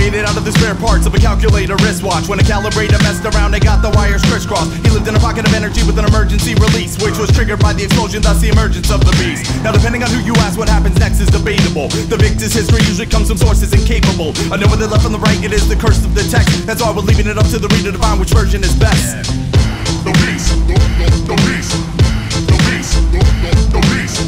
Made it out of the spare parts of a calculator wristwatch. When a calibrator messed around, they got the wires crisscrossed. He lived in a pocket of energy with an emergency release, which was triggered by the explosion, thus the emergence of the beast. Now depending on who you ask, what happens next is debatable. The victor's history usually comes from sources incapable. I know whether left from the right, it is the curse of the text. That's why we're leaving it up to the reader to find which version is best. The beast, the beast, the beast, the beast, the beast, the beast.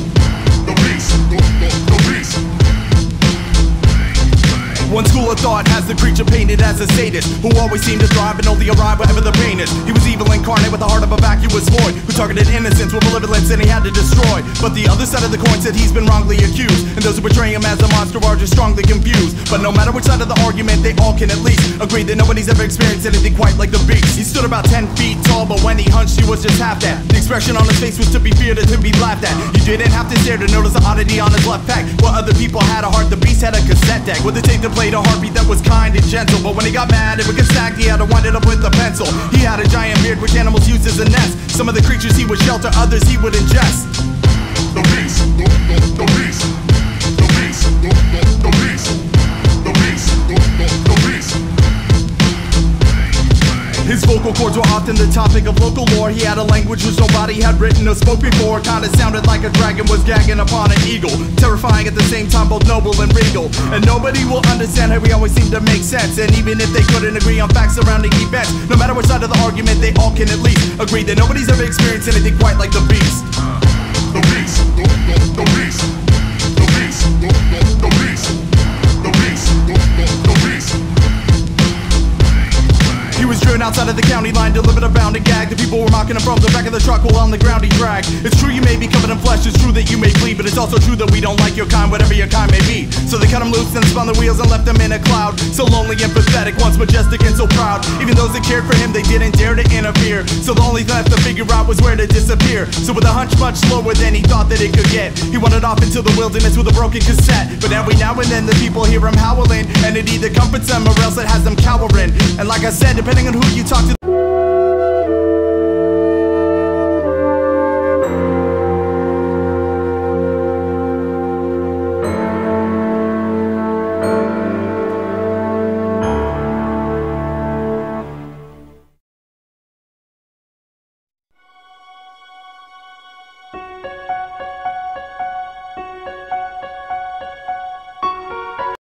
One school of thought has the creature painted as a sadist, who always seemed to thrive and only arrive wherever the pain is. He was evil incarnate with the heart of a vacuous void, who targeted innocence with malevolence and he had to destroy. But the other side of the coin said he's been wrongly accused, and those who portray him as a monster are just strongly confused. But no matter which side of the argument, they all can at least agree that nobody's ever experienced anything quite like the beast. He stood about 10 feet tall, but when he hunched he was just half that. The expression on his face was to be feared and to be laughed at. You didn't have to stare to notice the oddity on his left pack. While other people had a heart, the beast had a cassette deck with a tape that played a heartbeat that was kind and gentle. But when he got mad, it would get stacked, he had to wind it up with a pencil. He had a giant beard which animals used as a nest. Some of the creatures he would shelter, others he would ingest. The beast, the beast, the beast, the beast, the beast, the beast. His vocal cords were often the topic of local lore. He had a language which nobody had written or spoke before. Kinda sounded like a dragon was gagging upon an eagle, terrifying at the same time, both noble and regal. And nobody will understand how he always seemed to make sense. And even if they couldn't agree on facts surrounding events, no matter which side of the argument, they all can at least agree that nobody's ever experienced anything quite like the beast. The beast, the beast, the beast, the beast, the beast, the beast. He was driven outside of the county line, delivered a bound and gagged. The people were mocking him from the back of the truck while on the ground he dragged. It's true you may be covered in flesh, it's true that you may bleed, but it's also true that we don't like your kind, whatever your kind may be. So they cut him loose and spun the wheels and left him in a cloud. So lonely and pathetic, once majestic and so proud. Even those that cared for him, they didn't dare to interfere. So the only thing left to figure out was where to disappear. So with a hunch much slower than he thought that it could get, he wandered off into the wilderness with a broken cassette. But every now and then the people hear him howling, and it either comforts them or else it has them cowering. And like I said, depending on who you talk to.